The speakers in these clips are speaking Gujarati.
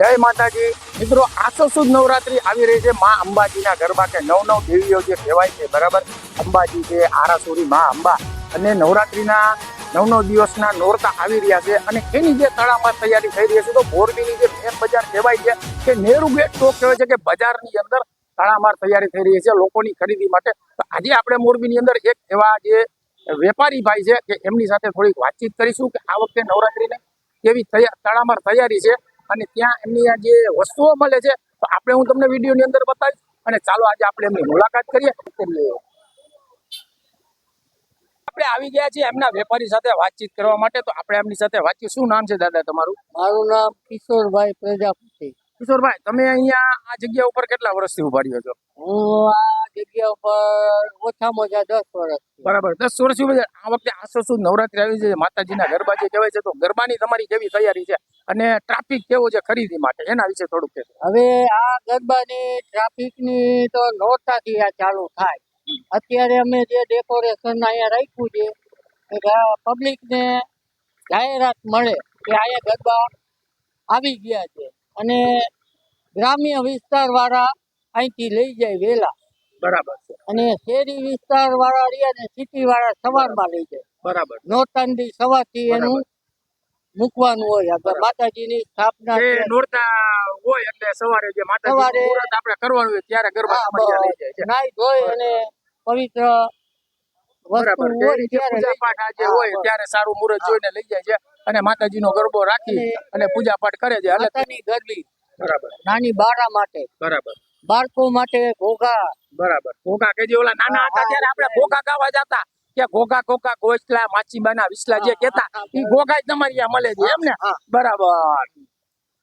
જય માતાજી મિત્રો, આસો સુદ નવરાત્રી આવી રહી છે. માં અંબાજીના ગરબા કે નવ દેવીઓ જે કહેવાય છે, બરાબર. અંબાજી છે, આરાસુરી માં અંબા, અને નવરાત્રીના નવ દિવસના નોરતા આવી રહ્યા છે અને એની જે તડામાર તૈયારી થઈ રહી છે. તો મોરબીની જે મેન બજાર કહેવાય છે કે નેરુ ગેટ ચોક કહેવાય છે કે બજારની અંદર તડામાર તૈયારી થઈ રહી છે લોકોની ખરીદી માટે. તો આજે આપણે મોરબીની અંદર એક એવા જે વેપારી ભાઈ છે કે એમની સાથે થોડીક વાતચીત કરીશું કે આ વખતે નવરાત્રીને કેવી તડામાર તૈયારી છે અને ત્યાં એમની આ જે વસ્તુઓ મળે છે. તો આપણે હું તમને વિડીયોની અંદર બતાવીશ અને ચાલો આજે આપણે એમની મુલાકાત કરીએ. આપણે આવી ગયા છીએ એમના વેપારી સાથે વાતચીત કરવા માટે. તો આપણે એમની સાથે વાતચીત. શું નામ છે દાદા તમારું? મારું નામ કિશોરભાઈ પ્રજાપતિ. કિશોરભાઈ, તમે અહીંયા આ જગ્યા ઉપર કેટલા વર્ષથી ઉભા રહ્યો છો? હું આ જગ્યા ઉપર ઓછામાં ઓછા 10 વર્ષ. બરાબર, 10 વર્ષથી ઉભા. આ વખતે આસો સુદ નવરાત્રી આવી છે, માતાજીના ગરબા જે કહેવાય છે. તો ગરબાની તમારી કેવી તૈયારી છે અને ટ્રાફિક કેવો છે ખરીદી માટે, એના વિશે થોડુંક કહેજો. હવે આ ગરબાની ટ્રાફિકની તો નોરતાથી આ ચાલુ થાય. અત્યારે અમે જે ડેકોરેશન અહીંયા રાખ્યું છે, પબ્લિકને જાહેરાત મળે કે અહીંયા ગરબા આવી ગયા છે અને ગ્રામ્ય વિસ્તાર વાળા અહીંથી લઈ જાય વેલા. બરાબર છે. અને શહેરી વિસ્તાર વાળા રહ્યા ને સિટી વાળા સવારમાં લઈ જાય. બરાબર. નોરતાની સવારથી એનું મૂકવાનું હોય. માતાજીની સ્થાપના નોરતા હોય એટલે સવારે જે માતાજીનું મુહૂર્ત આપણે કરવાનું હોય ત્યારે ગરબા લઈ જાય છે. નાઈ ધોઈ અને પવિત્ર વસ્તુ હોય ત્યારે પૂજા પાઠ આજે હોય ત્યારે સારું મુહૂર્ત જોઈને લઈ જાય છે અને માતાજીનો ગરબો રાખી અને પૂજા પાઠ કરે છે. માતાની ગરબી. બરાબર. નાની બાળા માટે. બરાબર. બાળકો માટે ઘોઘા. બરાબર. ઘોઘા કે જે ઓલા નાના હતા ત્યારે આપણે ઘોઘા ગાવા જતા કે ઘોઘા ઘોઘા ગોચલા માછીબાના વિસલા જે કહેતા ઈ ઘોઘા તમારી ત્યાં મળે છે એમ ને? બરાબર.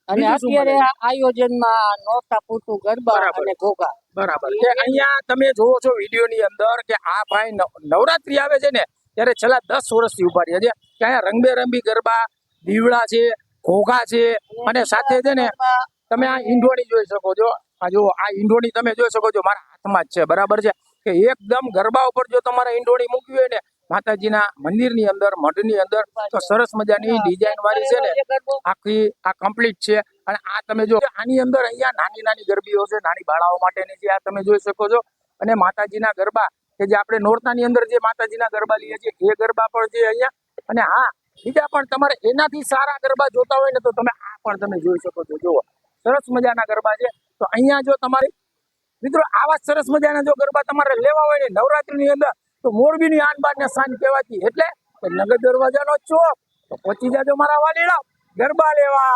અને અત્યારે આયોજનમાં નોરતા પૂરતું ગરબા અને ઘોઘા. બરાબર. અહીંયા તમે જોવો છો વિડીયોની અંદર કે આ ભાઈ નવરાત્રી આવે છે ને ત્યારે છેલ્લા 10 વર્ષથી ઉભા રહ્યા છે કે અહીંયા રંગબેરંગી ગરબા, દીવડા છે, ઘોઘા છે અને સાથે છે ને તમે આ ઈંઢોણી જોઈ શકો છો. આ જો આ ઈંઢોણી તમે જોઈ શકો છો, મારા હાથમાં જ છે. બરાબર છે કે એકદમ ગરબા ઉપર જો તમારે ઈંઢોણી મૂકવી હોય ને માતાજીના મંદિરની અંદર, મઢની અંદર, તો સરસ મજાની ડિઝાઇન વાળી છે ને આખી આ કમ્પ્લીટ છે. અને આ તમે જો આની અંદર અહીંયા નાની નાની ગરબીઓ છે, નાની બાળાઓ માટેની છે, આ તમે જોઈ શકો છો. અને માતાજીના ગરબા કે જે આપણે નોરતાની અંદર જે માતાજીના ગરબા લઈએ છીએ એ ગરબા પણ છે અહીંયા. અને હા, બીજા પણ તમારે એનાથી સારા ગરબા જોતા હોય ને તો તમે આ પણ તમે જોઈ શકો છો. જુઓ, સરસ મજાના ગરબા છે. તો અહીંયા જો તમારે મિત્રો આવા સરસ મજાના જો ગરબા તમારે લેવા હોય ને નવરાત્રીની અંદર, તો મોરબીની આન બાન ને શાન કહેવાતી એટલે નગર દરવાજાનો ચોક. તો પહોંચી જાજો મારા વાલીડા ગરબા લેવા.